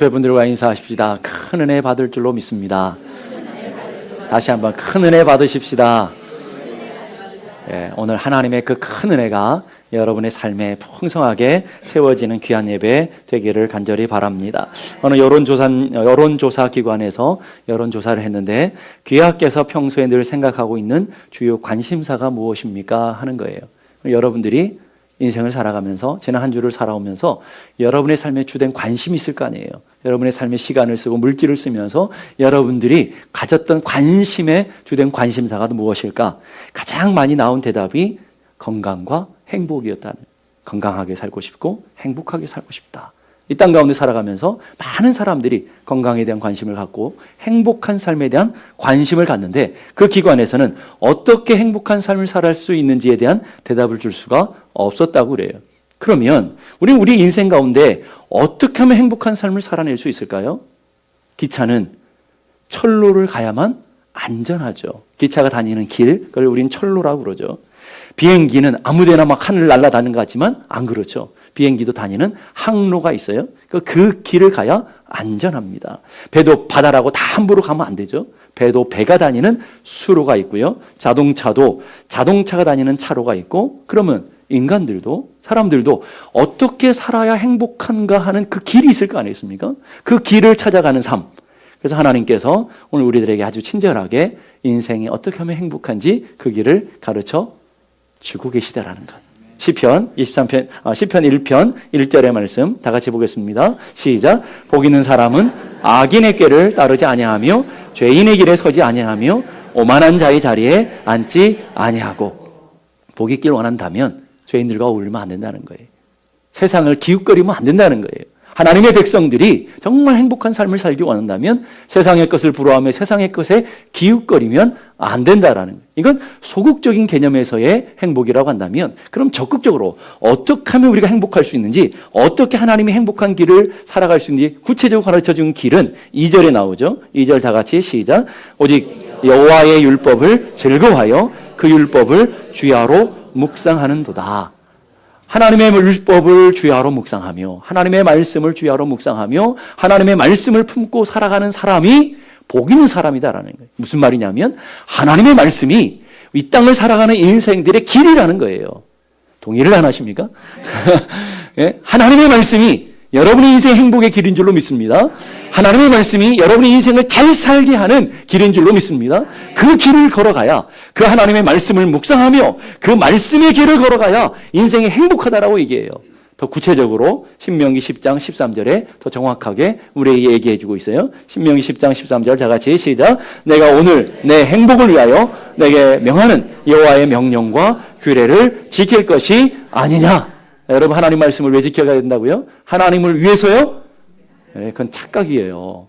옆에 분들과 인사하십시다. 큰 은혜 받을 줄로 믿습니다. 다시 한번 큰 은혜 받으십시다. 오늘 하나님의 그 큰 은혜가 여러분의 삶에 풍성하게 채워지는 귀한 예배 되기를 간절히 바랍니다. 어느 여론조사 기관에서 여론조사를 했는데 귀하께서 평소에 늘 생각하고 있는 주요 관심사가 무엇입니까? 하는 거예요. 여러분들이 인생을 살아가면서 지난 한 주를 살아오면서 여러분의 삶에 주된 관심이 있을 거 아니에요. 여러분의 삶에 시간을 쓰고 물질을 쓰면서 여러분들이 가졌던 관심의 주된 관심사가 무엇일까? 가장 많이 나온 대답이 건강과 행복이었다는, 건강하게 살고 싶고 행복하게 살고 싶다. 이 땅 가운데 살아가면서 많은 사람들이 건강에 대한 관심을 갖고 행복한 삶에 대한 관심을 갖는데 그 기관에서는 어떻게 행복한 삶을 살아갈 수 있는지에 대한 대답을 줄 수가 없었다고 그래요. 그러면 우리 인생 가운데 어떻게 하면 행복한 삶을 살아낼 수 있을까요? 기차는 철로를 가야만 안전하죠. 기차가 다니는 길, 그걸 우린 철로라고 그러죠. 비행기는 아무데나 막 하늘을 날아다니는 것 같지만 안 그렇죠. 비행기도 다니는 항로가 있어요. 그 길을 가야 안전합니다. 배도 바다라고 다 함부로 가면 안 되죠. 배도 배가 다니는 수로가 있고요. 자동차도 자동차가 다니는 차로가 있고, 그러면 인간들도, 사람들도 어떻게 살아야 행복한가 하는 그 길이 있을 거 아니겠습니까? 그 길을 찾아가는 삶. 그래서 하나님께서 오늘 우리들에게 아주 친절하게 인생이 어떻게 하면 행복한지 그 길을 가르쳐 주고 계시다라는 것. 시편 1편 1절의 말씀 다 같이 보겠습니다. 시작. 복 있는 사람은 악인의 꾀를 따르지 아니하며 죄인의 길에 서지 아니하며 오만한 자의 자리에 앉지 아니하고. 복 있길 원한다면 죄인들과 어울리면 안 된다는 거예요. 세상을 기웃거리면 안 된다는 거예요. 하나님의 백성들이 정말 행복한 삶을 살기 원한다면 세상의 것을 부러워하며 세상의 것에 기웃거리면 안 된다라는 거예요. 이건 소극적인 개념에서의 행복이라고 한다면, 그럼 적극적으로 어떻게 하면 우리가 행복할 수 있는지, 어떻게 하나님이 행복한 길을 살아갈 수 있는지 구체적으로 가르쳐준 길은 2절에 나오죠. 2절 다 같이 시작. 오직 여호와의 율법을 즐거워하여 그 율법을 주야로 묵상하는도다. 하나님의 율법을 주야로 묵상하며 하나님의 말씀을 주야로 묵상하며 하나님의 말씀을 품고 살아가는 사람이 복 있는 사람이다라는 거예요. 무슨 말이냐면 하나님의 말씀이 이 땅을 살아가는 인생들의 길이라는 거예요. 동의를 안 하십니까? 예? 하나님의 말씀이 여러분의 인생 행복의 길인 줄로 믿습니다. 하나님의 말씀이 여러분의 인생을 잘 살게 하는 길인 줄로 믿습니다. 그 길을 걸어가야, 그 하나님의 말씀을 묵상하며 그 말씀의 길을 걸어가야 인생이 행복하다라고 얘기해요. 더 구체적으로 신명기 10장 13절에 더 정확하게 우리에게 얘기해 주고 있어요. 신명기 10장 13절 다 같이 시작. 내가 오늘 내 행복을 위하여 내게 명하는 여호와의 명령과 규례를 지킬 것이 아니냐. 여러분, 하나님 말씀을 왜 지켜야 된다고요? 하나님을 위해서요? 그건 착각이에요.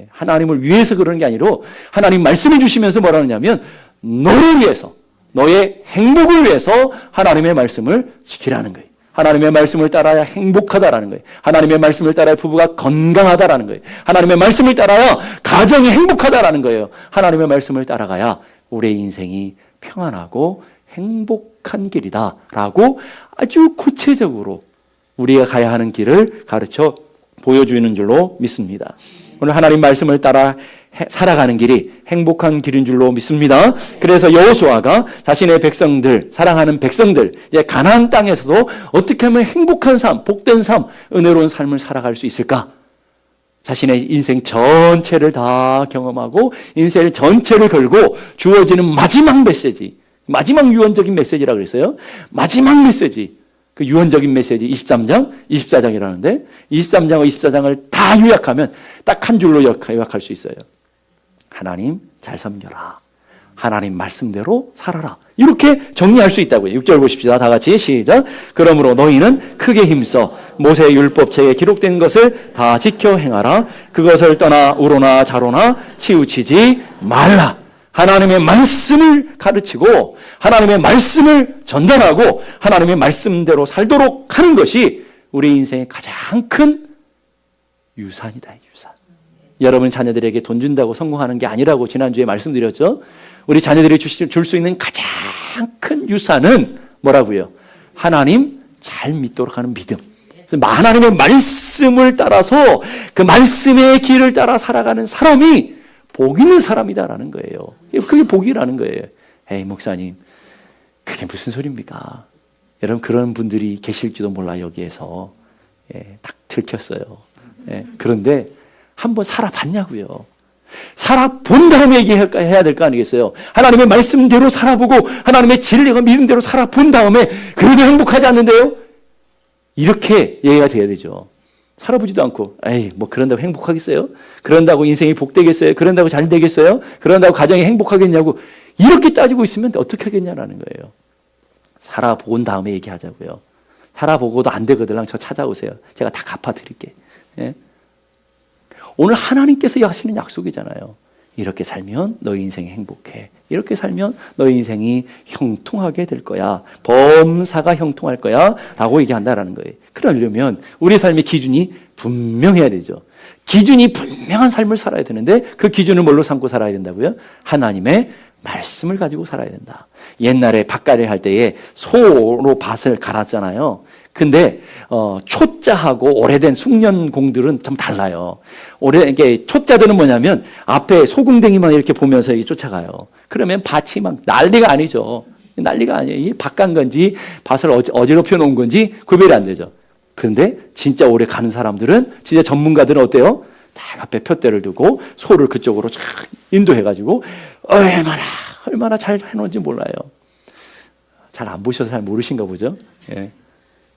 하나님을 위해서 그러는 게 아니라 하나님 말씀을 주시면서 뭐라 하냐면 너를 위해서, 너의 행복을 위해서 하나님의 말씀을 지키라는 거예요. 하나님의 말씀을 따라야 행복하다라는 거예요. 하나님의 말씀을 따라야 부부가 건강하다라는 거예요. 하나님의 말씀을 따라야 가정이 행복하다라는 거예요. 하나님의 말씀을 따라가야 우리의 인생이 평안하고 행복한 길이다라고 아주 구체적으로 우리가 가야 하는 길을 가르쳐 보여주는 줄로 믿습니다. 오늘 하나님 말씀을 따라 살아가는 길이 행복한 길인 줄로 믿습니다. 그래서 여호수아가 자신의 백성들, 사랑하는 백성들, 이제 가나안 땅에서도 어떻게 하면 행복한 삶, 복된 삶, 은혜로운 삶을 살아갈 수 있을까? 자신의 인생 전체를 다 경험하고 인생 전체를 걸고 주어지는 마지막 메시지, 마지막 유언적인 메시지라고 그랬어요. 마지막 메시지, 그 유언적인 메시지 23장, 24장이라는데 23장과 24장을 다 요약하면 딱 한 줄로 요약할 수 있어요. 하나님 잘 섬겨라. 하나님 말씀대로 살아라. 이렇게 정리할 수 있다고요. 6절 보십시다. 다 같이 시작. 그러므로 너희는 크게 힘써 모세의 율법책에 기록된 것을 다 지켜 행하라. 그것을 떠나 우로나 좌로나 치우치지 말라. 하나님의 말씀을 가르치고 하나님의 말씀을 전달하고 하나님의 말씀대로 살도록 하는 것이 우리 인생의 가장 큰 유산이다. 유산. 여러분 자녀들에게 돈 준다고 성공하는 게 아니라고 지난주에 말씀드렸죠. 우리 자녀들이 줄 수 있는 가장 큰 유산은 뭐라고요? 하나님 잘 믿도록 하는 믿음. 하나님의 말씀을 따라서 그 말씀의 길을 따라 살아가는 사람이 복 있는 사람이다라는 거예요. 그게 복이라는 거예요. 에이, 목사님, 그게 무슨 소리입니까? 여러분, 그런 분들이 계실지도 몰라, 여기에서. 예, 딱 들켰어요. 예, 그런데 한번 살아봤냐고요. 살아본 다음에 얘기해야 될 거 아니겠어요? 하나님의 말씀대로 살아보고 하나님의 진리가 믿음대로 살아본 다음에 그래도 행복하지 않는데요? 이렇게 얘기가 돼야 되죠. 살아보지도 않고 에이, 뭐 그런다고 행복하겠어요? 그런다고 인생이 복되겠어요? 그런다고 잘 되겠어요? 그런다고 가정이 행복하겠냐고 이렇게 따지고 있으면 어떻게 하겠냐라는 거예요. 살아본 다음에 얘기하자고요. 살아보고도 안 되거든. 저 찾아오세요. 제가 다 갚아드릴게. 예? 오늘 하나님께서 하시는 약속이잖아요. 이렇게 살면 너희 인생이 행복해. 이렇게 살면 너희 인생이 형통하게 될 거야. 범사가 형통할 거야. 라고 얘기한다라는 거예요. 그러려면 우리 삶의 기준이 분명해야 되죠. 기준이 분명한 삶을 살아야 되는데 그 기준을 뭘로 삼고 살아야 된다고요? 하나님의 말씀을 가지고 살아야 된다. 옛날에 밭갈이 할 때에 소로 밭을 갈았잖아요. 근데 초짜하고 오래된 숙련공들은 좀 달라요. 이게 초짜들은 뭐냐면 앞에 소궁뎅이만 이렇게 보면서 쫓아가요. 그러면 밭이 막 난리가 아니죠. 난리가 아니에요. 이 밭 간 건지 밭을 어지럽혀 놓은 건지 구별이 안 되죠. 그런데 진짜 오래 가는 사람들은, 진짜 전문가들은 어때요? 다 앞에 푯대를 두고 소를 그쪽으로 쫙 인도해가지고 얼마나 잘 해놓은지 몰라요. 잘 안 보셔서 잘 모르신가 보죠. 예.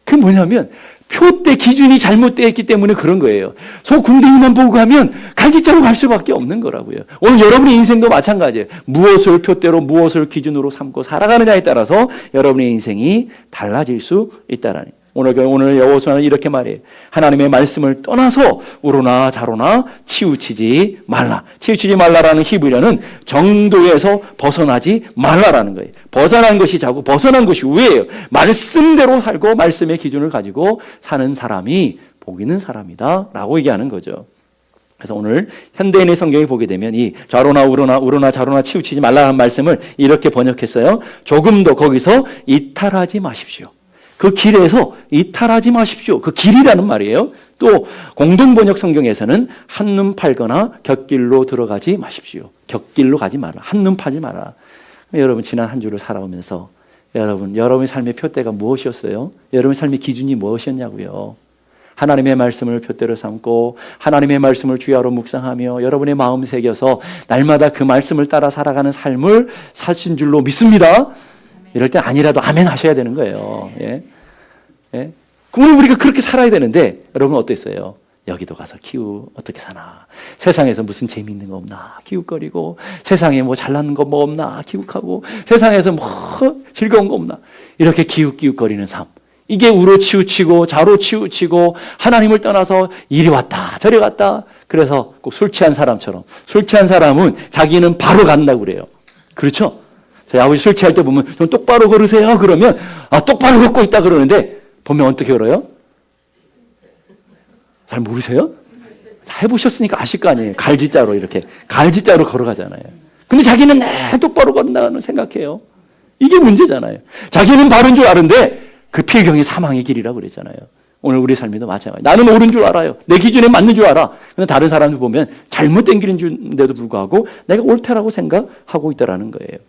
그게 뭐냐면 표대 기준이 잘못되어 있기 때문에 그런 거예요. 소 궁뎅이만 보고 가면 갈지자로 갈 수밖에 없는 거라고요. 오늘 여러분의 인생도 마찬가지예요. 무엇을 표대로 무엇을 기준으로 삼고 살아가느냐에 따라서 여러분의 인생이 달라질 수 있다라는 거예요. 오늘 여호수아는 이렇게 말해요. 하나님의 말씀을 떠나서 우로나 좌로나 치우치지 말라. 치우치지 말라라는 히브리어는 정도에서 벗어나지 말라라는 거예요. 벗어난 것이 좌고 벗어난 것이 우예요. 말씀대로 살고 말씀의 기준을 가지고 사는 사람이 복 있는 사람이다 라고 얘기하는 거죠. 그래서 오늘 현대인의 성경에 보게 되면 이 좌로나 우로나 좌로나 치우치지 말라는 말씀을 이렇게 번역했어요. 조금 더 거기서 이탈하지 마십시오. 그 길에서 이탈하지 마십시오. 그 길이라는 말이에요. 또 공동번역 성경에서는 한눈 팔거나 곁길로 들어가지 마십시오. 곁길로 가지 마라. 한눈 팔지 마라. 여러분, 지난 한 주를 살아오면서 여러분의 삶의 표대가 무엇이었어요? 여러분의 삶의 기준이 무엇이었냐고요? 하나님의 말씀을 표대로 삼고 하나님의 말씀을 주야로 묵상하며 여러분의 마음 새겨서 날마다 그 말씀을 따라 살아가는 삶을 사신 줄로 믿습니다. 이럴 때 아니라도 아멘 하셔야 되는 거예요. 예? 예? 오늘 우리가 그렇게 살아야 되는데 여러분 어땠어요? 여기도 가서 어떻게 사나? 세상에서 무슨 재미있는 거 없나? 기웃거리고 세상에 뭐 잘나는 거 뭐 없나? 기웃하고 세상에서 뭐 즐거운 거 없나? 이렇게 기웃거리는 삶. 이게 우로 치우치고 좌로 치우치고 하나님을 떠나서 이리 왔다 저리 갔다. 그래서 꼭 술 취한 사람처럼, 술 취한 사람은 자기는 바로 간다고 그래요. 그렇죠? 저희 아버지 술 취할 때 보면 좀 똑바로 걸으세요. 그러면 똑바로 걷고 있다 그러는데 보면 어떻게 걸어요? 잘 모르세요? 해보셨으니까 아실 거 아니에요. 갈지자로 이렇게 갈지자로 걸어가잖아요. 근데 자기는 똑바로 걸는다는 생각해요. 이게 문제잖아요. 자기는 바른 줄 아는데 그 필경이 사망의 길이라고 그랬잖아요. 오늘 우리 삶에도 마찬가지예요. 나는 옳은 줄 알아요. 내 기준에 맞는 줄 알아. 근데 다른 사람들 보면 잘못된 길인데도 불구하고 내가 옳다라고 생각하고 있다라는 거예요.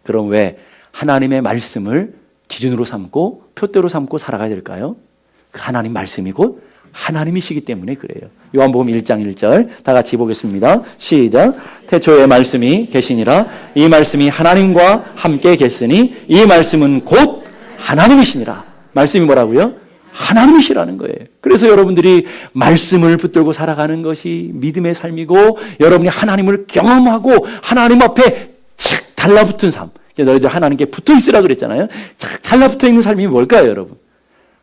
그럼 왜 하나님의 말씀을 기준으로 삼고 표대로 삼고 살아가야 될까요? 그 하나님 말씀이 곧 하나님이시기 때문에 그래요. 요한복음 1장 1절 다 같이 보겠습니다. 시작. 태초에 말씀이 계시니라. 이 말씀이 하나님과 함께 계시니 이 말씀은 곧 하나님이시니라. 말씀이 뭐라고요? 하나님이시라는 거예요. 그래서 여러분들이 말씀을 붙들고 살아가는 것이 믿음의 삶이고 여러분이 하나님을 경험하고 하나님 앞에 착 달라붙은 삶. 너희들 하나님께 붙어있으라 그랬잖아요. 착 달라붙어 있는 삶이 뭘까요, 여러분?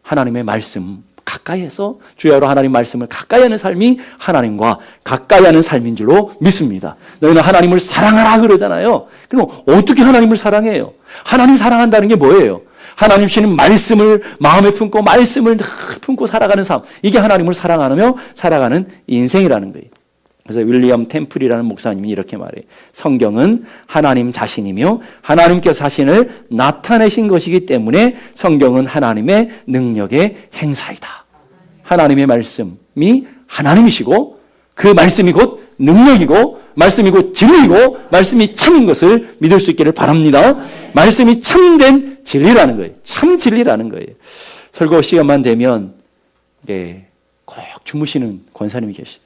하나님의 말씀 가까이에서 주야로 하나님 말씀을 가까이 하는 삶이 하나님과 가까이 하는 삶인 줄로 믿습니다. 너희는 하나님을 사랑하라 그러잖아요. 그럼 어떻게 하나님을 사랑해요? 하나님 사랑한다는 게 뭐예요? 하나님 주시는 말씀을 마음에 품고 말씀을 늘 품고 살아가는 삶. 이게 하나님을 사랑하며 살아가는 인생이라는 거예요. 그래서 윌리엄 템플이라는 목사님이 이렇게 말해요. 성경은 하나님 자신이며 하나님께서 자신을 나타내신 것이기 때문에 성경은 하나님의 능력의 행사이다. 하나님의 말씀이 하나님이시고 그 말씀이 곧 능력이고 말씀이 곧 진리이고 말씀이 참인 것을 믿을 수 있기를 바랍니다. 말씀이 참된 진리라는 거예요. 참 진리라는 거예요. 설교 시간만 되면 꼭 주무시는 권사님이 계시죠.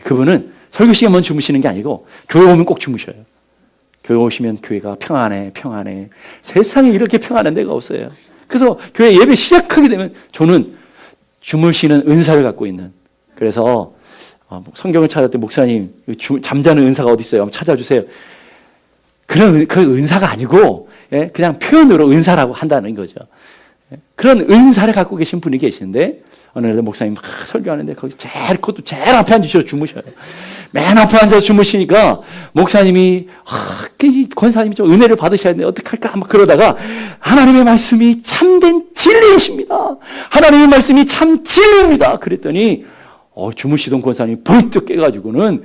그분은 설교 시간만 주무시는 게 아니고 교회 오면 꼭 주무셔요. 교회 오시면 교회가 평안해. 세상에 이렇게 평안한 데가 없어요. 그래서 교회 예배 시작하게 되면 저는 주무시는 은사를 갖고 있는, 그래서 성경을 찾을 때 목사님 잠자는 은사가 어디 있어요? 한번 찾아주세요. 그런 그 은사가 아니고 그냥 표현으로 은사라고 한다는 거죠. 그런 은사를 갖고 계신 분이 계시는데 어느 날 목사님 막 설교하는데 거기 그것도 제일 앞에 앉으셔서 주무셔요. 맨 앞에 앉아서 주무시니까 목사님이 이 권사님이 좀 은혜를 받으셔야 되는데 어떡할까 막 그러다가 하나님의 말씀이 참된 진리이십니다. 하나님의 말씀이 참 진리입니다. 그랬더니 주무시던 권사님이 벌떡 깨가지고는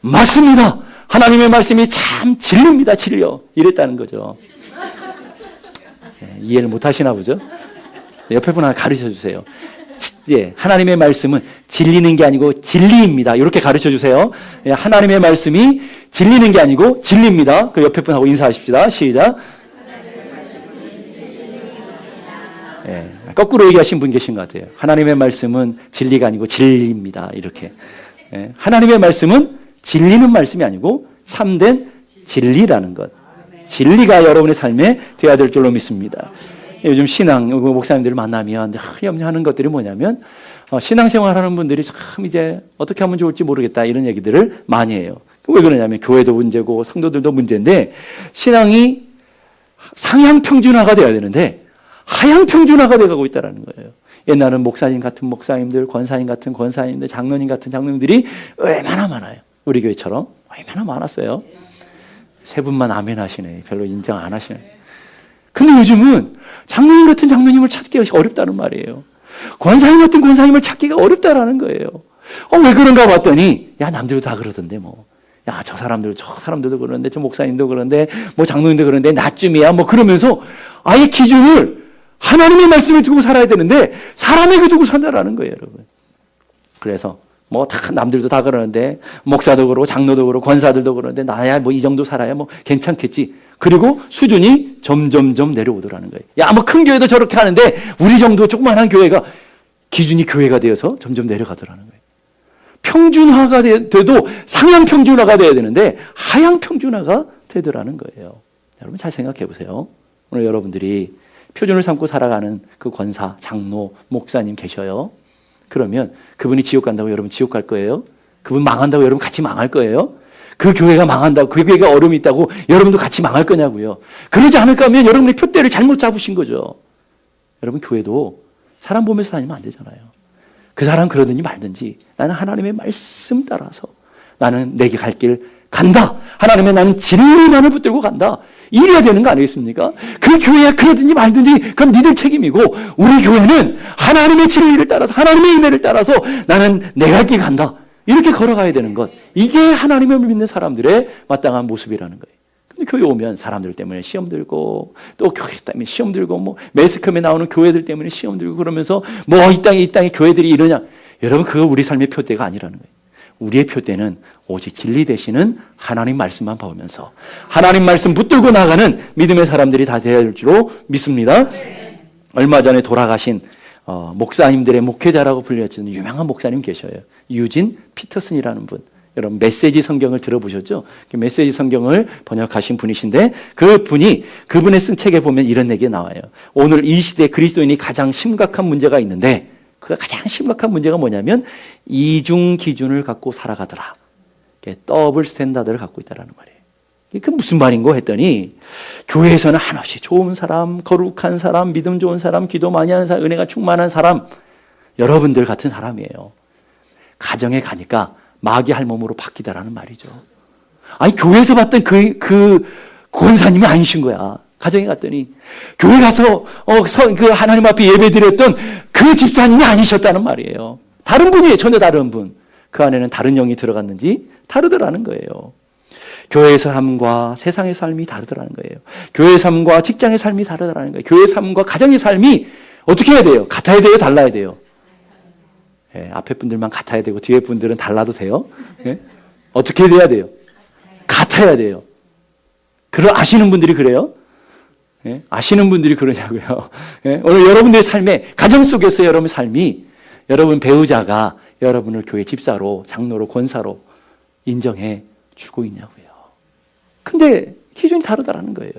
맞습니다. 하나님의 말씀이 참 진리입니다. 진리요. 이랬다는 거죠. 이해를 못 하시나 보죠? 옆에 분 하나 가르쳐 주세요. 하나님의 말씀은 진리는 게 아니고 진리입니다. 이렇게 가르쳐 주세요. 하나님의 말씀이 진리는 게 아니고 진리입니다. 그 옆에 분하고 인사하십시다. 시작. 거꾸로 얘기하신 분 계신 것 같아요. 하나님의 말씀은 진리가 아니고 진리입니다. 이렇게. 하나님의 말씀은 진리는 말씀이 아니고 참된 진리라는 것. 진리가 여러분의 삶에 되어야 될 줄로 믿습니다. 요즘 신앙 목사님들을 만나면 염려하는 것들이 뭐냐면 신앙생활하는 분들이 참 이제 어떻게 하면 좋을지 모르겠다 이런 얘기들을 많이 해요. 왜 그러냐면 교회도 문제고 성도들도 문제인데 신앙이 상향 평준화가 돼야 되는데 하향 평준화가 돼가고 있다는 거예요. 옛날은 목사님 같은 목사님들, 권사님 같은 권사님들, 장로님 같은 장로님들이 얼마나 많아요. 우리 교회처럼 얼마나 많았어요. 세 분만 아멘 하시네. 별로 인정 안 하시네. 근데 요즘은 장로님 같은 장로님을 찾기가 어렵다는 말이에요. 권사님 같은 권사님을 찾기가 어렵다라는 거예요. 왜 그런가 봤더니 남들도 다 그러던데 저 사람들도 그러는데 저 목사님도 그러는데 장로님도 그러는데 나쯤이야 그러면서 아예 기준을 하나님의 말씀을 두고 살아야 되는데 사람에게 두고 산다라는 거예요, 여러분. 그래서 다 남들도 다 그러는데 목사도 그러고 장로도 그러고 권사들도 그러는데 나야 이 정도 살아야 괜찮겠지. 그리고 수준이 점점점 내려오더라는 거예요. 큰 교회도 저렇게 하는데 우리 정도 조그만한 교회가 기준이 교회가 되어서 점점 내려가더라는 거예요. 평준화가 돼도 상향 평준화가 돼야 되는데 하향 평준화가 되더라는 거예요. 여러분 잘 생각해 보세요. 오늘 여러분들이 표준을 삼고 살아가는 그 권사, 장로, 목사님 계셔요. 그러면 그분이 지옥 간다고 여러분 지옥 갈 거예요? 그분 망한다고 여러분 같이 망할 거예요? 그 교회가 망한다고, 그 교회가 어려움이 있다고 여러분도 같이 망할 거냐고요? 그러지 않을까 하면 여러분의 표대를 잘못 잡으신 거죠. 여러분 교회도 사람 보면서 다니면 안 되잖아요. 그 사람 그러든지 말든지 나는 하나님의 말씀 따라서 나는 내게 갈 길 간다. 하나님의 나는 진리만을 붙들고 간다. 이래야 되는 거 아니겠습니까? 그 교회가 그러든지 말든지 그건 니들 책임이고 우리 교회는 하나님의 진리를 따라서 하나님의 은혜를 따라서 나는 내 갈 길 간다. 이렇게 걸어가야 되는 것. 이게 하나님을 믿는 사람들의 마땅한 모습이라는 거예요. 근데 교회 오면 사람들 때문에 시험 들고 또 교회 때문에 시험 들고 매스컴에 나오는 교회들 때문에 시험 들고 그러면서 이 땅에 교회들이 이러냐. 여러분 그거 우리 삶의 표대가 아니라는 거예요. 우리의 표대는 오직 진리 되시는 하나님 말씀만 보면서 하나님 말씀 붙들고 나가는 믿음의 사람들이 다 되어야 될 줄로 믿습니다. 얼마 전에 돌아가신 목사님들의 목회자라고 불렸던 유명한 목사님 계셔요. 유진 피터슨이라는 분. 여러분 메시지 성경을 들어보셨죠? 메시지 성경을 번역하신 분이신데 그분의 쓴 책에 보면 이런 얘기가 나와요. 오늘 이 시대 그리스도인이 가장 심각한 문제가 있는데 그 가장 심각한 문제가 뭐냐면 이중 기준을 갖고 살아가더라. 더블 스탠다드를 갖고 있다는 말이에요. 그 무슨 말인고 했더니 교회에서는 한없이 좋은 사람, 거룩한 사람, 믿음 좋은 사람, 기도 많이 하는 사람, 은혜가 충만한 사람, 여러분들 같은 사람이에요. 가정에 가니까 마귀 할 몸으로 바뀌다라는 말이죠. 아니 교회에서 봤던 그 권사님이 아니신 거야. 가정에 갔더니 교회 가서 그 하나님 앞에 예배드렸던 그 집사님이 아니셨다는 말이에요. 다른 분이에요. 전혀 다른 분. 그 안에는 다른 영이 들어갔는지 다르더라는 거예요. 교회의 삶과 세상의 삶이 다르더라는 거예요. 교회의 삶과 직장의 삶이 다르더라는 거예요. 교회의 삶과 가정의 삶이 어떻게 해야 돼요? 같아야 돼요? 달라야 돼요? 예, 앞에 분들만 같아야 되고 뒤에 분들은 달라도 돼요? 예? 어떻게 돼야 돼요? 같아야 돼요. 아시는 분들이 그래요? 예? 아시는 분들이 그러냐고요. 예? 오늘 여러분들의 삶에, 가정 속에서 여러분의 삶이 여러분 배우자가 여러분을 교회 집사로, 장로로, 권사로 인정해 주고 있냐고요. 근데 기준이 다르다라는 거예요.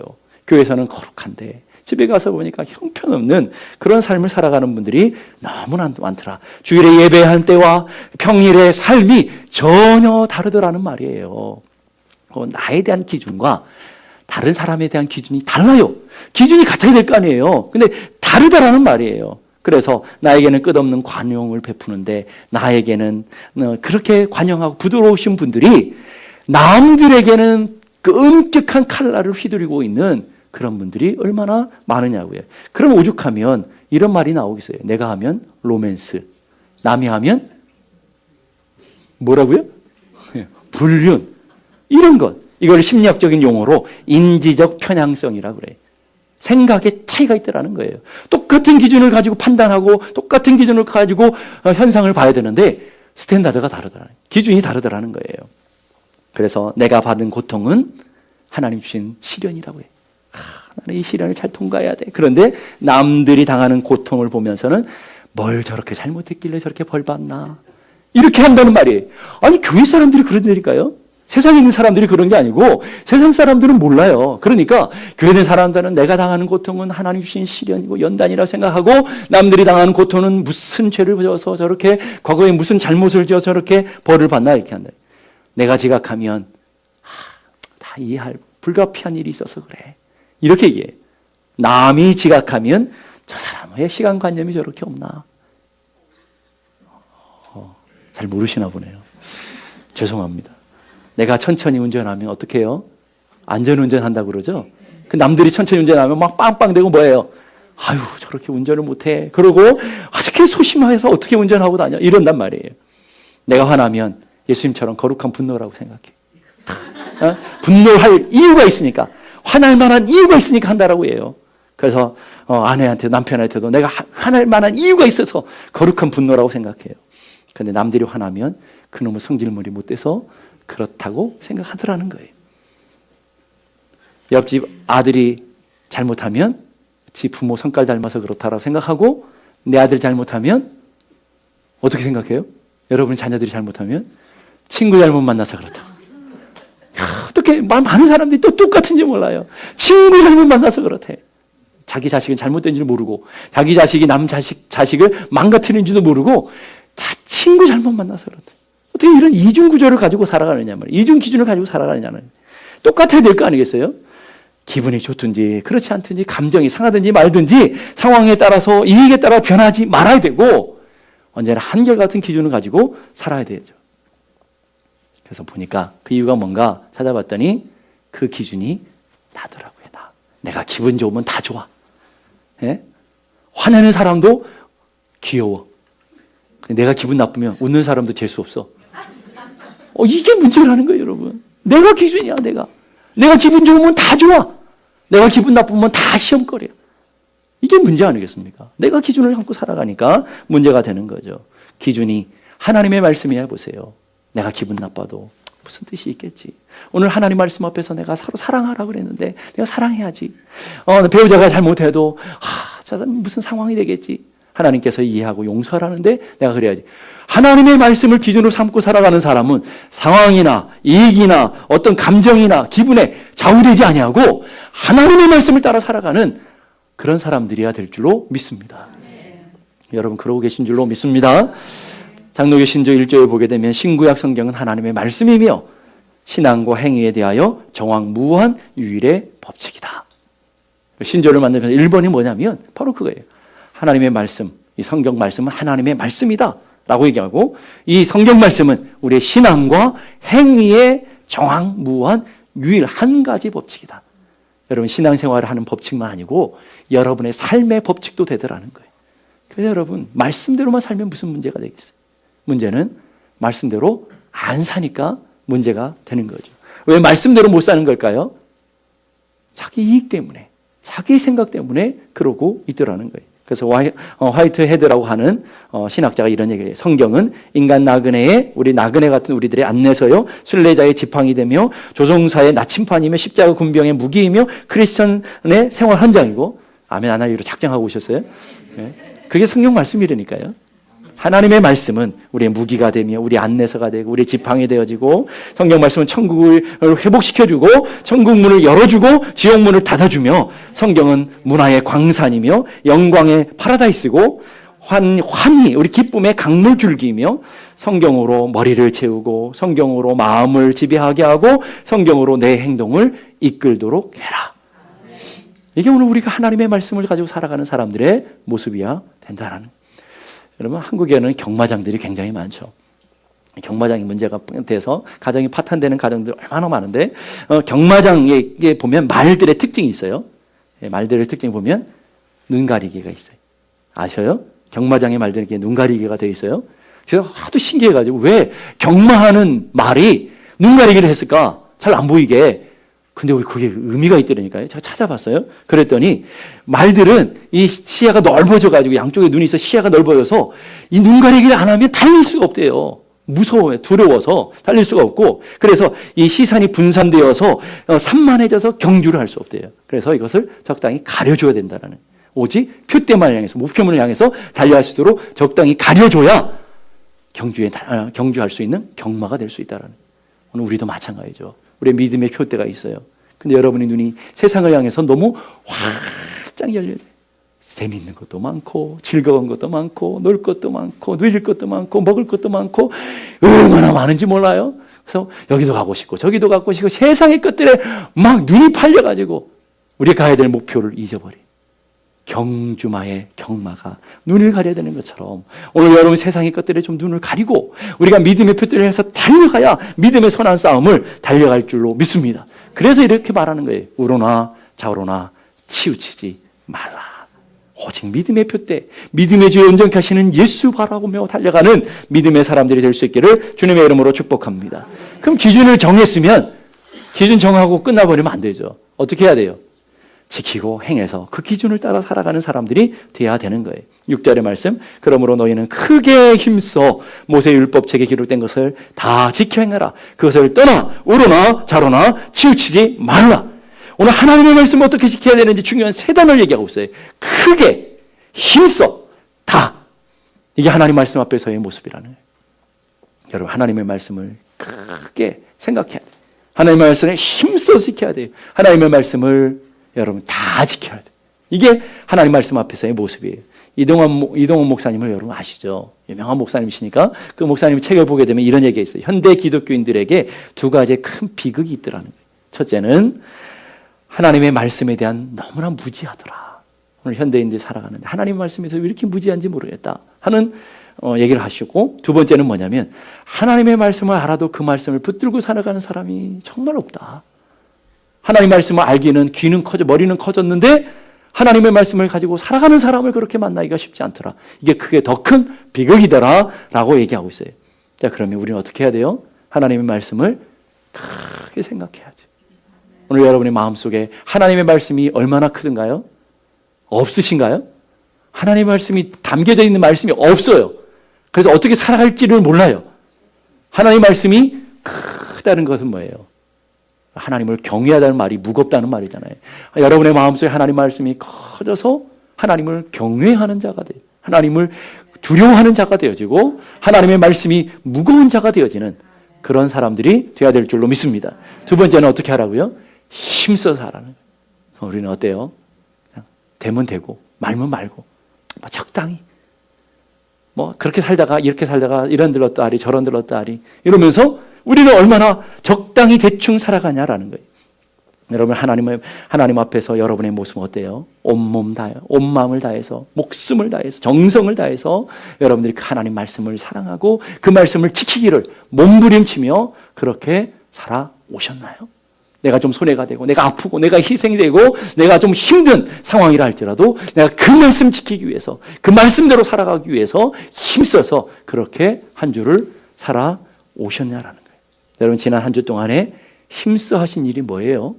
교회에서는 거룩한데 집에 가서 보니까 형편없는 그런 삶을 살아가는 분들이 너무나 많더라. 주일에 예배할 때와 평일의 삶이 전혀 다르더라는 말이에요. 나에 대한 기준과 다른 사람에 대한 기준이 달라요. 기준이 같아야 될 거 아니에요. 근데 다르다라는 말이에요. 그래서 나에게는 끝없는 관용을 베푸는데 나에게는 그렇게 관용하고 부드러우신 분들이 남들에게는 그 엄격한 칼날을 휘두르고 있는 그런 분들이 얼마나 많으냐고요. 그럼 오죽하면 이런 말이 나오겠어요. 내가 하면 로맨스, 남이 하면 뭐라고요? 불륜, 이런 것. 이걸 심리학적인 용어로 인지적 편향성이라고 그래요. 생각에 차이가 있더라는 거예요. 똑같은 기준을 가지고 판단하고 똑같은 기준을 가지고 현상을 봐야 되는데 스탠다드가 다르더라는, 기준이 다르더라는 거예요. 그래서 내가 받은 고통은 하나님 주신 시련이라고 해요. 나는 이 시련을 잘 통과해야 돼. 그런데 남들이 당하는 고통을 보면서는 뭘 저렇게 잘못했길래 저렇게 벌 받나, 이렇게 한다는 말이에요. 아니, 교회 사람들이 그런다니까요. 세상에 있는 사람들이 그런 게 아니고 세상 사람들은 몰라요. 그러니까 교회 된 사람들은 내가 당하는 고통은 하나님 주신 시련이고 연단이라고 생각하고, 남들이 당하는 고통은 무슨 죄를 지어서 저렇게, 과거에 무슨 잘못을 지어서 저렇게 벌을 받나, 이렇게 한다. 내가 지각하면 다 이해할 불가피한 일이 있어서 그래, 이렇게 얘기해. 남이 지각하면 저 사람의 시간관념이 저렇게 없나. 잘 모르시나 보네요. 죄송합니다. 내가 천천히 운전하면 어떻게 해요? 안전운전한다고 그러죠? 그 남들이 천천히 운전하면 막 빵빵대고 뭐예요? 아유, 저렇게 운전을 못해. 그러고 어떻게 소심해서 어떻게 운전하고 다녀? 이런단 말이에요. 내가 화나면 예수님처럼 거룩한 분노라고 생각해. 분노할 이유가 있으니까, 화날 만한 이유가 있으니까 한다라고 해요. 그래서 아내한테, 남편한테도 내가 화날 만한 이유가 있어서 거룩한 분노라고 생각해요. 그런데 남들이 화나면 그놈의 성질머리 못돼서 그렇다고 생각하더라는 거예요. 옆집 아들이 잘못하면 지 부모 성깔 닮아서 그렇다라고 생각하고, 내 아들 잘못하면 어떻게 생각해요? 여러분 자녀들이 잘못하면 친구 잘못 만나서 그렇다. 어떻게 많은 사람들이 또 똑같은지 몰라요. 친구 잘못 만나서 그렇대. 자기 자식은 잘못된 줄 모르고, 자기 자식이 남 자식을 망가뜨리는지도 모르고 다 친구 잘못 만나서 그렇대. 어떻게 이런 이중 구조를 가지고 살아가느냐 말이에요. 이중 기준을 가지고 살아가느냐는. 똑같아야 될 거 아니겠어요? 기분이 좋든지 그렇지 않든지, 감정이 상하든지 말든지 상황에 따라서, 이익에 따라 변하지 말아야 되고, 언제나 한결같은 기준을 가지고 살아야 되죠. 그래서 보니까 그 이유가 뭔가 찾아봤더니 그 기준이 나더라고요. 내가 기분 좋으면 다 좋아. 예? 화내는 사람도 귀여워. 내가 기분 나쁘면 웃는 사람도 재수 없어. 이게 문제라는 거예요, 여러분. 내가 기준이야, 내가 기분 좋으면 다 좋아. 내가 기분 나쁘면 다 시험거리야. 이게 문제 아니겠습니까? 내가 기준을 삼고 살아가니까 문제가 되는 거죠. 기준이 하나님의 말씀이야. 보세요. 내가 기분 나빠도 무슨 뜻이 있겠지. 오늘 하나님 말씀 앞에서 내가 서로 사랑하라고 그랬는데 내가 사랑해야지. 배우자가 잘못해도 저 사람 무슨 상황이 되겠지. 하나님께서 이해하고 용서하라는데 내가 그래야지. 하나님의 말씀을 기준으로 삼고 살아가는 사람은 상황이나 이익이나 어떤 감정이나 기분에 좌우되지 아니하고 하나님의 말씀을 따라 살아가는 그런 사람들이야 될 줄로 믿습니다. 여러분 그러고 계신 줄로 믿습니다. 장로교 신조 1조에 보게 되면 신구약 성경은 하나님의 말씀이며 신앙과 행위에 대하여 정확무한 유일의 법칙이다. 신조를 만들면서 1번이 뭐냐면 바로 그거예요. 하나님의 말씀, 이 성경 말씀은 하나님의 말씀이다 라고 얘기하고, 이 성경 말씀은 우리의 신앙과 행위의 정확무한 유일 한 가지 법칙이다. 여러분 신앙생활을 하는 법칙만 아니고 여러분의 삶의 법칙도 되더라는 거예요. 그래서 여러분 말씀대로만 살면 무슨 문제가 되겠어요? 문제는 말씀대로 안 사니까 문제가 되는 거죠. 왜 말씀대로 못 사는 걸까요? 자기 이익 때문에, 자기 생각 때문에 그러고 있더라는 거예요. 그래서 화이트 헤드라고 하는 신학자가 이런 얘기를 해요. 성경은 인간 나그네의 우리 나그네 같은 우리들의 안내서요, 순례자의 지팡이 되며 조종사의 나침판이며 십자가 군병의 무기이며 크리스천의 생활 현장이고, 아멘 안 하기로 작정하고 오셨어요? 네. 그게 성경 말씀이라니까요. 하나님의 말씀은 우리의 무기가 되며 우리 안내서가 되고 우리 지팡이 되어지고, 성경 말씀은 천국을 회복시켜주고 천국 문을 열어주고 지옥 문을 닫아주며, 성경은 문화의 광산이며 영광의 파라다이스고 환희 우리 기쁨의 강물줄기이며, 성경으로 머리를 채우고 성경으로 마음을 지배하게 하고 성경으로 내 행동을 이끌도록 해라. 이게 오늘 우리가 하나님의 말씀을 가지고 살아가는 사람들의 모습이야 된다라는. 여러분, 한국에는 경마장들이 굉장히 많죠. 경마장이 문제가 돼서 가정이 파탄되는 가정들 얼마나 많은데, 경마장에 보면 말들의 특징이 있어요. 말들의 특징 보면 눈 가리개가 있어요. 아셔요? 경마장의 말들에게 눈 가리개가 되어 있어요. 제가 하도 신기해가지고 왜 경마하는 말이 눈 가리개를 했을까? 잘 안 보이게. 근데 왜 그게 의미가 있더라니까요. 제가 찾아봤어요. 그랬더니 말들은 이 시야가 넓어져가지고, 양쪽에 눈이 있어 시야가 넓어져서 이 눈 가리기를 안 하면 달릴 수가 없대요. 무서워요. 두려워서 달릴 수가 없고, 그래서 이 시선이 분산되어서 산만해져서 경주를 할 수 없대요. 그래서 이것을 적당히 가려줘야 된다는, 오직 표대만을 향해서, 목표물을 향해서 달려갈 수 있도록 적당히 가려줘야 경주할 수 있는 경마가 될 수 있다는. 오늘 우리도 마찬가지죠. 우리의 믿음의 표대가 있어요. 근데 여러분의 눈이 세상을 향해서 너무 활짝 열려요. 재밌는 것도 많고 즐거운 것도 많고 놀 것도 많고 누릴 것도 많고 먹을 것도 많고 얼마나 많은지 몰라요. 그래서 여기도 가고 싶고 저기도 가고 싶고 세상의 것들에 막 눈이 팔려가지고 우리가 가야 될 목표를 잊어버려. 경주마의 경마가 눈을 가려야 되는 것처럼, 오늘 여러분 세상의 것들에 좀 눈을 가리고 우리가 믿음의 표대를 해서 달려가야 믿음의 선한 싸움을 달려갈 줄로 믿습니다. 그래서 이렇게 말하는 거예요. 우로나 좌우로나 치우치지 말라. 오직 믿음의 표대, 믿음의 주에 온전케 하시는 예수 바라보며 달려가는 믿음의 사람들이 될 수 있기를 주님의 이름으로 축복합니다. 그럼 기준을 정했으면 기준 정하고 끝나버리면 안 되죠. 어떻게 해야 돼요? 지키고 행해서 그 기준을 따라 살아가는 사람들이 돼야 되는 거예요. 6절의 말씀, 그러므로 너희는 크게 힘써 모세의 율법책에 기록된 것을 다 지켜 행하라. 그것을 떠나 우로나 좌로나 치우치지 말라. 오늘 하나님의 말씀을 어떻게 지켜야 되는지 중요한 세 단어를 얘기하고 있어요. 크게, 힘써, 다. 이게 하나님 말씀 앞에서의 모습이라는 거예요. 여러분, 하나님의 말씀을 크게 생각해야 돼요. 하나님의 말씀을 힘써 지켜야 돼요. 하나님의 말씀을 여러분 다 지켜야 돼요. 이게 하나님 말씀 앞에서의 모습이에요. 이동원 목사님을 여러분 아시죠? 유명한 목사님이시니까 그 목사님 책을 보게 되면 이런 얘기가 있어요. 현대 기독교인들에게 두 가지의 큰 비극이 있더라는 거예요. 첫째는 하나님의 말씀에 대한 너무나 무지하더라. 오늘 현대인들이 살아가는데 하나님 말씀에서 왜 이렇게 무지한지 모르겠다 하는 얘기를 하시고, 두 번째는 뭐냐면 하나님의 말씀을 알아도 그 말씀을 붙들고 살아가는 사람이 정말 없다. 하나님 말씀을 알기는 귀는 커져 머리는 커졌는데 하나님의 말씀을 가지고 살아가는 사람을 그렇게 만나기가 쉽지 않더라. 이게 크게 더 큰 비극이더라 라고 얘기하고 있어요. 자, 그러면 우리는 어떻게 해야 돼요? 하나님의 말씀을 크게 생각해야죠. 오늘 여러분의 마음속에 하나님의 말씀이 얼마나 크든가요? 없으신가요? 하나님의 말씀이 담겨져 있는 말씀이 없어요. 그래서 어떻게 살아갈지를 몰라요. 하나님의 말씀이 크다는 것은 뭐예요? 하나님을 경외하다는 말이 무겁다는 말이잖아요. 여러분의 마음속에 하나님 말씀이 커져서 하나님을 경외하는 자가 돼요. 하나님을 두려워하는 자가 되어지고 하나님의 말씀이 무거운 자가 되어지는 그런 사람들이 되어야 될 줄로 믿습니다. 두 번째는 어떻게 하라고요? 힘써서 하라는 거예요. 우리는 어때요? 그냥 되면 되고 말면 말고 적당히 그렇게 살다가 이렇게 살다가 이런 들렀다 하리 저런 들렀다 하리 이러면서 우리는 얼마나 적당히 대충 살아가냐라는 거예요. 여러분, 하나님 앞에서 여러분의 모습은 어때요? 온몸 다해, 온 마음을 다해서, 목숨을 다해서, 정성을 다해서 여러분들이 그 하나님 말씀을 사랑하고 그 말씀을 지키기를 몸부림치며 그렇게 살아오셨나요? 내가 좀 손해가 되고 내가 아프고 내가 희생이 되고 내가 좀 힘든 상황이라 할지라도 내가 그 말씀 지키기 위해서 그 말씀대로 살아가기 위해서 힘써서 그렇게 한 주를 살아오셨냐라는 거예요. 여러분, 지난 한 주 동안에 힘써 하신 일이 뭐예요?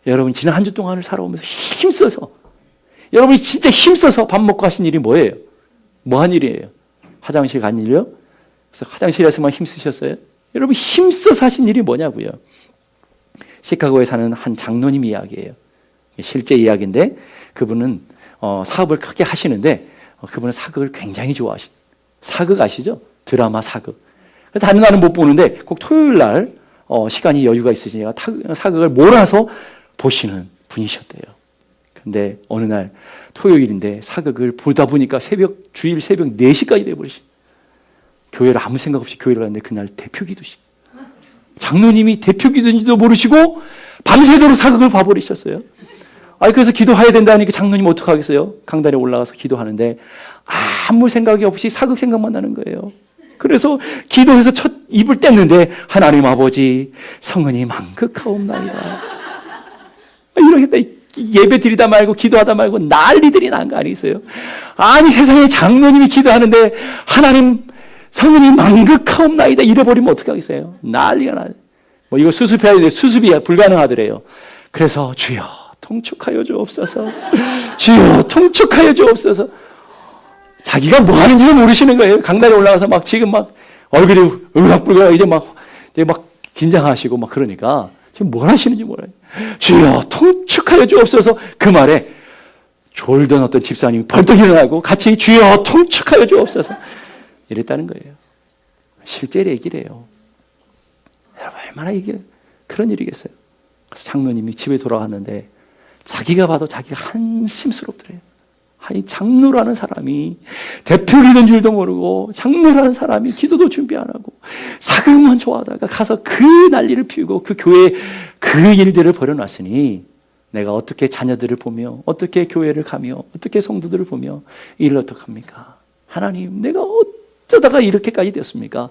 여러분, 지난 한 주 동안을 살아오면서 힘써서 여러분이 진짜 힘써서 밥 먹고 하신 일이 뭐예요? 뭐 한 일이에요? 화장실 간 일이요? 그래서 화장실에서만 힘쓰셨어요? 여러분 힘써서 하신 일이 뭐냐고요? 시카고에 사는 한 장로님 이야기예요. 실제 이야기인데 그분은 사업을 크게 하시는데 그분은 사극을 굉장히 좋아하시죠. 사극 아시죠? 드라마 사극. 다른 날은 못 보는데 꼭 토요일 날 시간이 여유가 있으시니까 사극을 몰아서 보시는 분이셨대요. 근데 어느 날 토요일인데 사극을 보다 보니까 주일 새벽 4시까지 돼버리시. 교회를 아무 생각 없이 교회를 갔는데 그날 대표 기도시. 장로님이 대표 기도인지도 모르시고 밤새도록 사극을 봐버리셨어요. 그래서 기도해야 된다니까 장로님 어떡하겠어요? 강단에 올라가서 기도하는데 아무 생각이 없이 사극 생각만 나는 거예요. 그래서 기도해서 첫 입을 뗐는데 하나님 아버지 성은이 만극하옵나이다. 이렇게 예배 드리다 말고 기도하다 말고 난리들이 난 거 아니겠어요? 아니 세상에 장로님이 기도하는데 하나님 성은이 만극하옵나이다 이래버리면 어떡하겠어요? 난리가 나요. 이거 수습해야 되는데 수습이 불가능하더래요. 그래서 주여 통촉하여 주옵소서. 주여 통촉하여 주옵소서. 자기가 뭐 하는지도 모르시는 거예요. 강단에 올라가서 지금 얼굴이 울긋불긋 이제 막 긴장하시고 그러니까 지금 뭘 하시는지 몰라요. 주여 통촉하여 주옵소서. 그 말에 졸던 어떤 집사님이 벌떡 일어나고 같이 주여 통촉하여 주옵소서 이랬다는 거예요. 실제 얘기래요. 여러분 얼마나 이게 그런 일이겠어요. 그래서 장로님이 집에 돌아갔는데 자기가 봐도 자기가 한심스럽더래요. 아니 장로라는 사람이 대표리는 줄도 모르고 장로라는 사람이 기도도 준비 안 하고 사극만 좋아하다가 가서 그 난리를 피우고 그 교회에 그 일들을 벌여놨으니 내가 어떻게 자녀들을 보며 어떻게 교회를 가며 어떻게 성도들을 보며 이를 어떡합니까? 하나님 내가 어쩌다가 이렇게까지 되었습니까?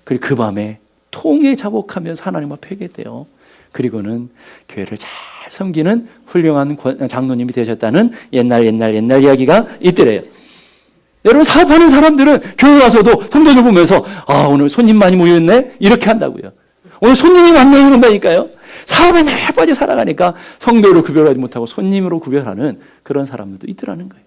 그리고 그 밤에 통에 자복하면서 하나님 앞에 회개돼요. 그리고는 교회를 잘 섬기는 훌륭한 장로님이 되셨다는 옛날 이야기가 있더래요. 여러분 사업하는 사람들은 교회 와서도 성도들 보면서 오늘 손님 많이 모였네 이렇게 한다고요. 오늘 손님이 많네 이런다니까요. 사업에 늘 빠져 살아가니까 성도로 구별하지 못하고 손님으로 구별하는 그런 사람들도 있더라는 거예요.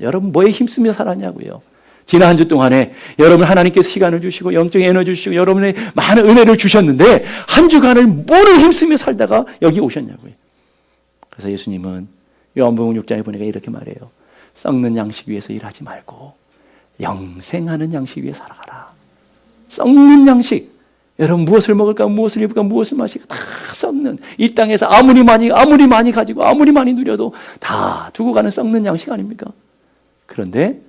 여러분 뭐에 힘쓰며 살았냐고요. 지난 한 주 동안에 여러분 하나님께서 시간을 주시고 영적인 에너지 주시고 여러분의 많은 은혜를 주셨는데 한 주간을 뭐를 힘쓰며 살다가 여기 오셨냐고요. 그래서 예수님은 요한복음 6장에 보니까 이렇게 말해요. 썩는 양식 위해서 일하지 말고 영생하는 양식 위해 살아가라. 썩는 양식. 여러분 무엇을 먹을까 무엇을 입을까 무엇을 마실까 다 썩는 이 땅에서 아무리 많이 가지고 아무리 많이 누려도 다 두고 가는 썩는 양식 아닙니까? 그런데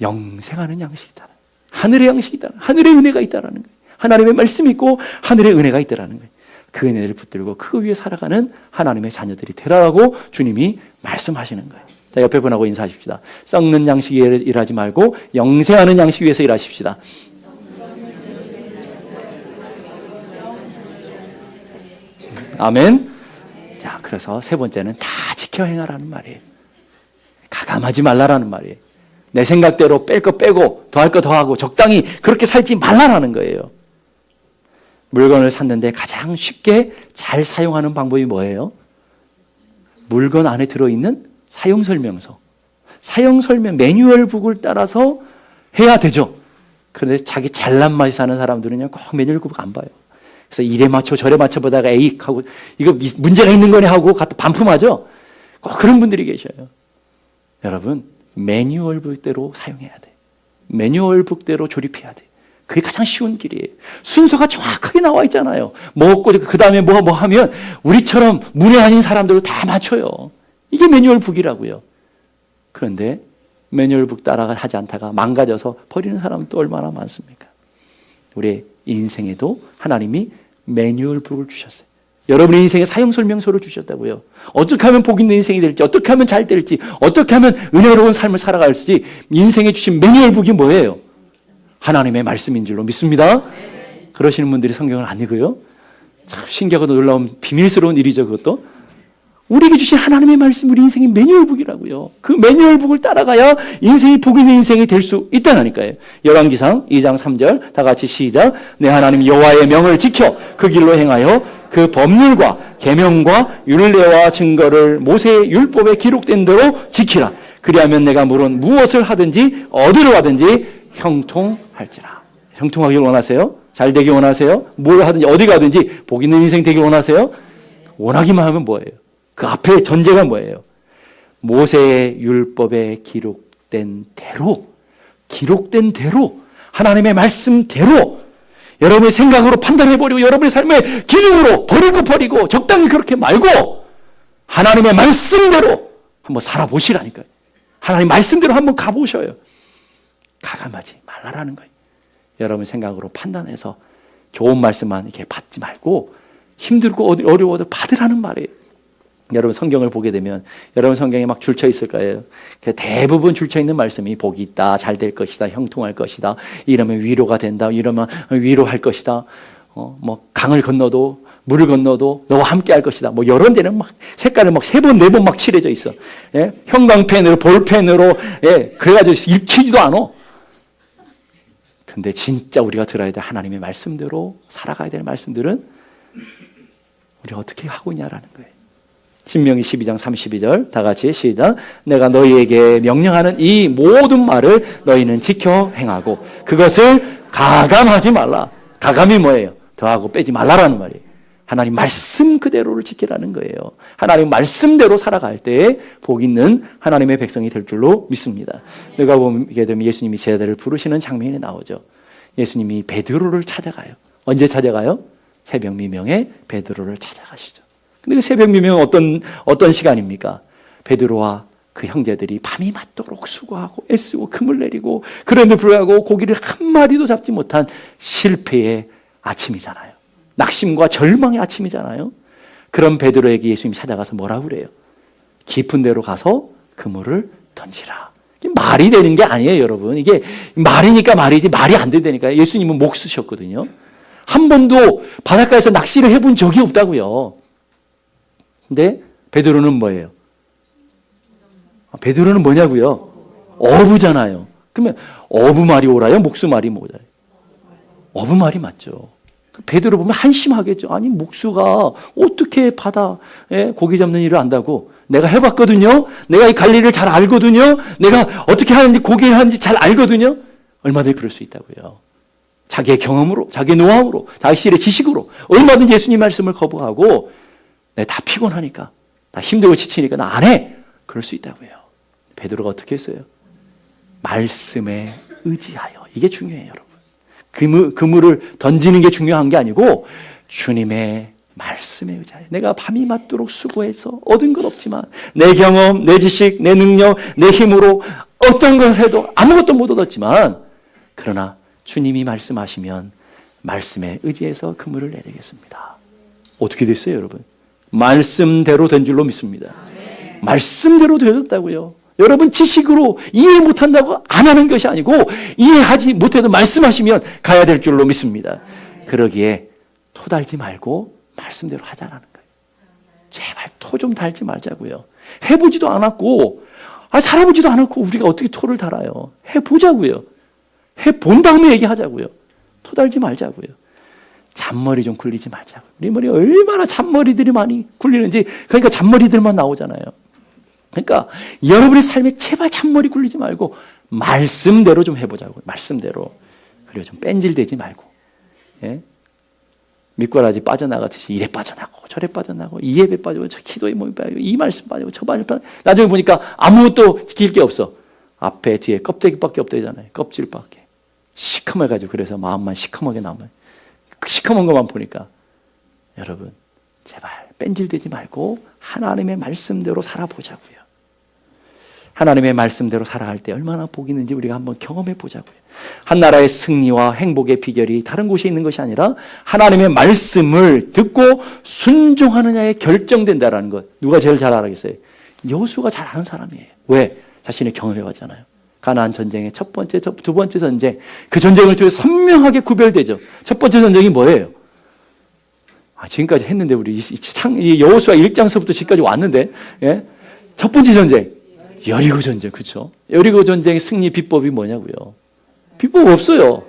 영생하는 양식이 있다. 하늘의 양식이 있다. 하늘의 은혜가 있다라는 거예요. 하나님의 말씀이 있고 하늘의 은혜가 있다라는 거예요. 그 은혜를 붙들고 그 위에 살아가는 하나님의 자녀들이 되라고 주님이 말씀하시는 거예요. 자, 옆에 분하고 인사하십시다. 썩는 양식 위에 일하지 말고 영생하는 양식 위에서 일하십시다. 아멘. 자, 그래서 세 번째는 다 지켜 행하라는 말이에요. 가감하지 말라라는 말이에요. 내 생각대로 뺄 거 빼고 더할 거 더하고 적당히 그렇게 살지 말라라는 거예요. 물건을 샀는데 가장 쉽게 잘 사용하는 방법이 뭐예요? 물건 안에 들어있는 사용설명서. 사용설명 매뉴얼북을 따라서 해야 되죠. 그런데 자기 잘난 맛이 사는 사람들은요 꼭 매뉴얼북 안 봐요. 그래서 이래 맞춰 저래 맞춰 보다가 에이 하고 이거 문제가 있는 거네 하고 갖다 반품하죠. 꼭 그런 분들이 계셔요. 여러분 매뉴얼북대로 사용해야 돼. 매뉴얼북대로 조립해야 돼. 그게 가장 쉬운 길이에요. 순서가 정확하게 나와 있잖아요. 먹고 그 다음에 뭐 하면 우리처럼 문외한인 사람들도 다 맞춰요. 이게 매뉴얼북이라고요. 그런데 매뉴얼북 따라가 하지 않다가 망가져서 버리는 사람도 얼마나 많습니까? 우리의 인생에도 하나님이 매뉴얼북을 주셨어요. 여러분의 인생에 사용설명서를 주셨다고요. 어떻게 하면 복 있는 인생이 될지, 어떻게 하면 잘 될지, 어떻게 하면 은혜로운 삶을 살아갈지 인생에 주신 매뉴얼북이 뭐예요? 하나님의 말씀인 줄로 믿습니다. 그러시는 분들이 성경을 안 읽어요? 참 신기하고 놀라운 비밀스러운 일이죠. 그것도 우리에게 주신 하나님의 말씀, 우리 인생의 매뉴얼북이라고요. 그 매뉴얼북을 따라가야 인생이 복 있는 인생이 될 수 있다니까요. 열왕기상 2장 3절 다 같이 시작. 내 하나님 여호와의 명을 지켜 그 길로 행하여 그 법률과 계명과 율례와 증거를 모세의 율법에 기록된 대로 지키라. 그리하면 내가 물은 무엇을 하든지 어디로 가든지 형통할지라. 형통하길 원하세요? 잘 되길 원하세요? 뭘 하든지 어디 가든지 복 있는 인생 되길 원하세요? 원하기만 하면 뭐예요? 그 앞에 전제가 뭐예요? 모세의 율법에 기록된 대로 하나님의 말씀대로 여러분의 생각으로 판단해버리고 여러분의 삶의 기준으로 버리고 적당히 그렇게 말고 하나님의 말씀대로 한번 살아보시라니까요. 하나님 말씀대로 한번 가보셔요. 가감하지 말라라는 거예요. 여러분 생각으로 판단해서 좋은 말씀만 이렇게 받지 말고 힘들고 어려워도 받으라는 말이에요. 여러분 성경을 보게 되면 여러분 성경에 막 줄쳐 있을 거예요. 대부분 줄쳐 있는 말씀이 복이 있다, 잘 될 것이다, 형통할 것이다, 이러면 위로가 된다, 이러면 위로할 것이다, 뭐 강을 건너도 물을 건너도 너와 함께 할 것이다. 뭐 이런 데는 막 색깔을 막 3번, 4번 막 칠해져 있어. 예? 형광펜으로, 볼펜으로, 예? 그래가지고 읽히지도 않아. 근데 진짜 우리가 들어야 될 하나님의 말씀대로 살아가야 될 말씀들은 우리가 어떻게 하고 있냐라는 거예요. 신명기 12장 32절 다 같이 시작. 내가 너희에게 명령하는 이 모든 말을 너희는 지켜 행하고 그것을 가감하지 말라. 가감이 뭐예요? 더하고 빼지 말라라는 말이에요. 하나님 말씀 그대로를 지키라는 거예요. 하나님 말씀대로 살아갈 때 복 있는 하나님의 백성이 될 줄로 믿습니다. 내가 보게 되면 예수님이 제자들을 부르시는 장면이 나오죠. 예수님이 베드로를 찾아가요. 언제 찾아가요? 새벽 미명에 베드로를 찾아가시죠. 근데 그 새벽 미명은 어떤 시간입니까? 베드로와 그 형제들이 밤이 맞도록 수고하고 애쓰고 금을 내리고 그런데 불구하고 고기를 한 마리도 잡지 못한 실패의 아침이잖아요. 낙심과 절망의 아침이잖아요. 그런 베드로에게 예수님이 찾아가서 뭐라고 그래요? 깊은 데로 가서 그물을 던지라. 이게 말이 되는 게 아니에요, 여러분. 이게 말이니까 말이지 말이 안 되니까. 예수님은 목 쓰셨거든요. 한 번도 바닷가에서 낚시를 해본 적이 없다고요. 근데 베드로는 뭐예요? 베드로는 뭐냐고요? 어부잖아요. 그러면 어부말이 오라요? 목수말이 뭐라요? 어부말이 맞죠. 베드로 보면 한심하겠죠. 아니 목수가 어떻게 바다에 고기 잡는 일을 안다고? 내가 해봤거든요. 내가 이 관리를 잘 알거든요. 내가 어떻게 하는지 고기 하는지 잘 알거든요. 얼마든지 그럴 수 있다고요. 자기의 경험으로, 자기의 노하우로, 자기의 지식으로 얼마든지 예수님 말씀을 거부하고 내가 다 피곤하니까, 다 힘들고 지치니까 나 안 해. 그럴 수 있다고요. 베드로가 어떻게 했어요? 말씀에 의지하여. 이게 중요해요, 여러분. 그물을 던지는 게 중요한 게 아니고 주님의 말씀에 의지하여. 내가 밤이 맞도록 수고해서 얻은 건 없지만 내 경험, 내 지식, 내 능력, 내 힘으로 어떤 걸 해도 아무것도 못 얻었지만 그러나 주님이 말씀하시면 말씀에 의지해서 그물을 내리겠습니다. 어떻게 됐어요, 여러분? 말씀대로 된 줄로 믿습니다. 말씀대로 되었다고요. 여러분 지식으로 이해 못한다고 안 하는 것이 아니고 이해하지 못해도 말씀하시면 가야 될 줄로 믿습니다. 그러기에 토 달지 말고 말씀대로 하자라는 거예요. 제발 토 좀 달지 말자고요. 해보지도 않았고 살아보지도 않았고 우리가 어떻게 토를 달아요. 해보자고요. 해본 다음에 얘기하자고요. 토 달지 말자고요. 잔머리 좀 굴리지 말자고요. 우리 머리 얼마나 잔머리들이 많이 굴리는지 그러니까 잔머리들만 나오잖아요. 그러니까 여러분의 삶에 제발 잔머리 굴리지 말고 말씀대로 좀 해보자고요. 말씀대로. 그래요. 좀 뺀질대지 말고. 예? 미꾸라지 빠져나가듯이 이래 빠져나가고 저래 빠져나가고 이 예배 빠지고 저 기도에 몸이 빠지고 이 말씀 빠지고 저 말씀 빠지고 나중에 보니까 아무것도 지킬 게 없어. 앞에 뒤에 껍데기밖에 없대잖아요. 껍질밖에. 시커매가지고 그래서 마음만 시커멓게 남아요. 그 시커먼 것만 보니까 여러분 제발 뺀질대지 말고 하나님의 말씀대로 살아보자고요. 하나님의 말씀대로 살아갈 때 얼마나 복이 있는지 우리가 한번 경험해 보자고요. 한 나라의 승리와 행복의 비결이 다른 곳에 있는 것이 아니라 하나님의 말씀을 듣고 순종하느냐에 결정된다라는 것. 누가 제일 잘 알아겠어요? 여호수아가 잘 아는 사람이에요. 왜? 자신이 경험해 봤잖아요. 가나안 전쟁의 첫 번째, 두 번째 전쟁. 그 전쟁을 통해 선명하게 구별되죠. 첫 번째 전쟁이 뭐예요? 지금까지 했는데 우리 여호수아 1장서부터 지금까지 왔는데 예? 첫 번째 전쟁 여리고 전쟁. 그렇죠? 여리고 전쟁의 승리 비법이 뭐냐고요? 비법 없어요.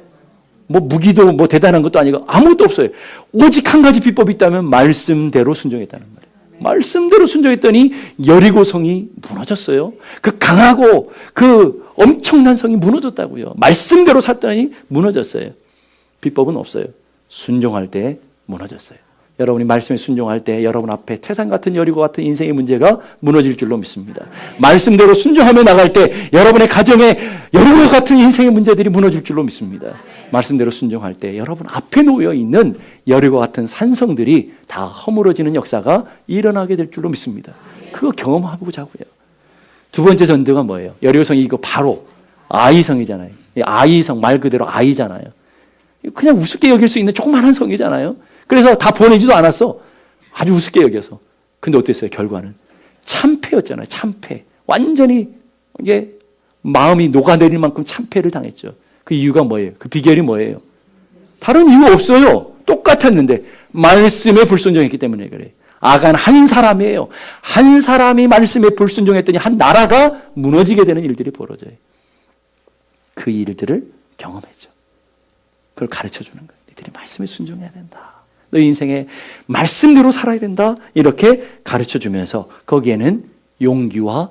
뭐 무기도 뭐 대단한 것도 아니고 아무것도 없어요. 오직 한 가지 비법이 있다면 말씀대로 순종했다는 거예요. 말씀대로 순종했더니 여리고성이 무너졌어요. 그 강하고 그 엄청난 성이 무너졌다고요. 말씀대로 살더니 무너졌어요. 비법은 없어요. 순종할 때 무너졌어요. 여러분이 말씀에 순종할 때 여러분 앞에 태산 같은 여리고 같은 인생의 문제가 무너질 줄로 믿습니다. 말씀대로 순종하며 나갈 때 여러분의 가정에 여리고 같은 인생의 문제들이 무너질 줄로 믿습니다. 말씀대로 순종할 때 여러분 앞에 놓여 있는 여리고 같은 산성들이 다 허물어지는 역사가 일어나게 될 줄로 믿습니다. 그거 경험하고자 하고요. 두 번째 전도가 뭐예요? 여리고성이 이거 바로 아이성이잖아요. 아이성 말 그대로 아이잖아요. 그냥 우습게 여길 수 있는 조그마한 성이잖아요. 그래서 다 보내지도 않았어. 아주 우습게 여겨서. 근데 어땠어요? 결과는 참패였잖아요. 참패. 완전히 이게 마음이 녹아내릴 만큼 참패를 당했죠. 그 이유가 뭐예요? 그 비결이 뭐예요? 다른 이유 없어요. 똑같았는데 말씀에 불순종했기 때문에 그래요. 아간 한 사람이에요. 한 사람이 말씀에 불순종했더니 한 나라가 무너지게 되는 일들이 벌어져요. 그 일들을 경험했죠. 그걸 가르쳐 주는 거예요. 너희들이 말씀에 순종해야 된다. 너 인생에 말씀대로 살아야 된다. 이렇게 가르쳐 주면서 거기에는 용기와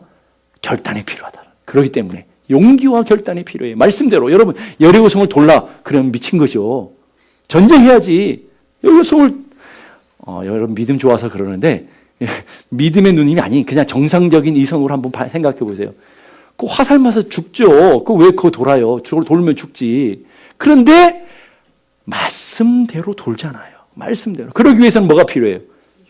결단이 필요하다. 그렇기 때문에 용기와 결단이 필요해요. 말씀대로 여러분 여리고성을 돌라 그러면 미친 거죠. 전쟁해야지. 여리고성을 여러분 믿음 좋아서 그러는데 믿음의 누님이 아닌 그냥 정상적인 이성으로 한번 생각해 보세요. 그 화살 맞아서 죽죠. 그 왜 그거 돌아요? 돌면 죽지. 그런데 말씀대로 돌잖아요. 말씀대로. 그러기 위해서는 뭐가 필요해요?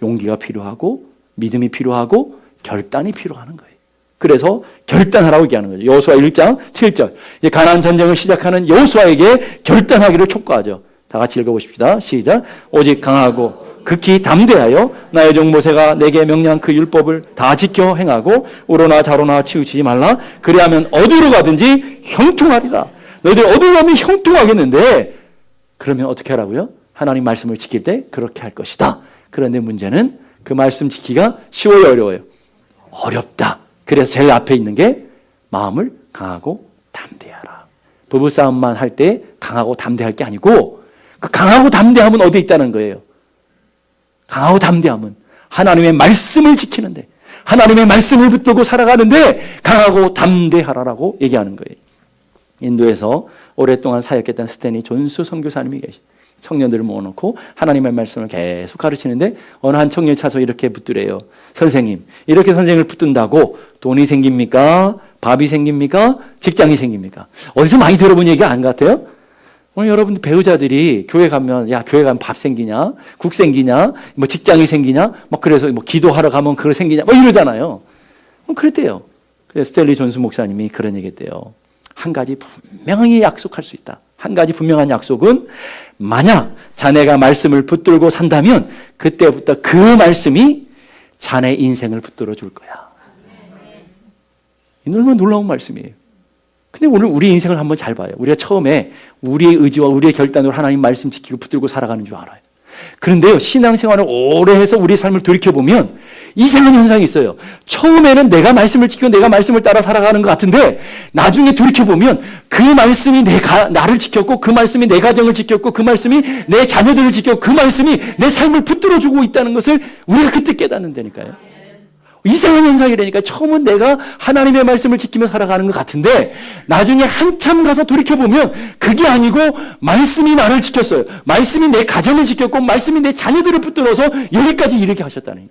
용기가 필요하고 믿음이 필요하고 결단이 필요한 거예요. 그래서 결단하라고 얘기하는 거죠. 여호수아 1장 7절. 가나안 전쟁을 시작하는 여호수아에게 결단하기를 촉구하죠. 다 같이 읽어보십시다. 시작. 오직 강하고 극히 담대하여 나의 종 모세가 내게 명령한 그 율법을 다 지켜 행하고 우로나 좌로나 치우치지 말라. 그리하면 어디로 가든지 형통하리라. 너희들 어디로 가면 형통하겠는데 그러면 어떻게 하라고요? 하나님 말씀을 지킬 때 그렇게 할 것이다. 그런데 문제는 그 말씀 지키기가 쉬워요, 어려워요? 어렵다. 그래서 제일 앞에 있는 게 마음을 강하고 담대하라. 부부싸움만 할 때 강하고 담대할 게 아니고 그 강하고 담대함은 어디에 있다는 거예요? 강하고 담대함은 하나님의 말씀을 지키는데 하나님의 말씀을 붙들고 살아가는데 강하고 담대하라라고 얘기하는 거예요. 인도에서 오랫동안 사역했던 스탠리 존스 선교사님이 계십니다. 청년들을 모아놓고 하나님의 말씀을 계속 가르치는데 어느 한 청년이 차서 이렇게 붙들어요. 선생님, 이렇게 선생님을 붙든다고 돈이 생깁니까? 밥이 생깁니까? 직장이 생깁니까? 어디서 많이 들어본 얘기 안 같아요? 오늘 여러분 배우자들이 교회 가면 야 교회 가면 밥 생기냐? 국 생기냐? 뭐 직장이 생기냐? 막 그래서 뭐 기도하러 가면 그거 생기냐? 뭐 이러잖아요. 그랬대요. 그래서 스탠리 존스 목사님이 그런 얘기했대요. 한 가지 분명히 약속할 수 있다. 한 가지 분명한 약속은 만약 자네가 말씀을 붙들고 산다면 그때부터 그 말씀이 자네 인생을 붙들어 줄 거야. 이 얼마나 놀라운 말씀이에요. 근데 오늘 우리 인생을 한번 잘 봐요. 우리가 처음에 우리의 의지와 우리의 결단으로 하나님 말씀 지키고 붙들고 살아가는 줄 알아요. 그런데요, 신앙생활을 오래 해서 우리 삶을 돌이켜보면 이상한 현상이 있어요. 처음에는 내가 말씀을 지키고 내가 말씀을 따라 살아가는 것 같은데 나중에 돌이켜보면 그 말씀이 나를 지켰고 그 말씀이 내 가정을 지켰고 그 말씀이 내 자녀들을 지켰고 그 말씀이 내 삶을 붙들어주고 있다는 것을 우리가 그때 깨닫는다니까요. 이상한 현상이라니까. 처음은 내가 하나님의 말씀을 지키며 살아가는 것 같은데 나중에 한참 가서 돌이켜보면 그게 아니고 말씀이 나를 지켰어요. 말씀이 내 가정을 지켰고 말씀이 내 자녀들을 붙들어서 여기까지 이르게 하셨다는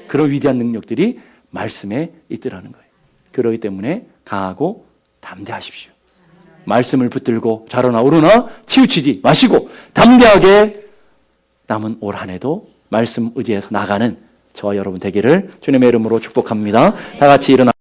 그런 위대한 능력들이 말씀에 있더라는 거예요. 그렇기 때문에 강하고 담대하십시오. 말씀을 붙들고 좌로나 우로나 치우치지 마시고 담대하게 남은 올 한 해도 말씀 의지해서 나가는 저와 여러분 되기를 주님의 이름으로 축복합니다. 다 같이 일어나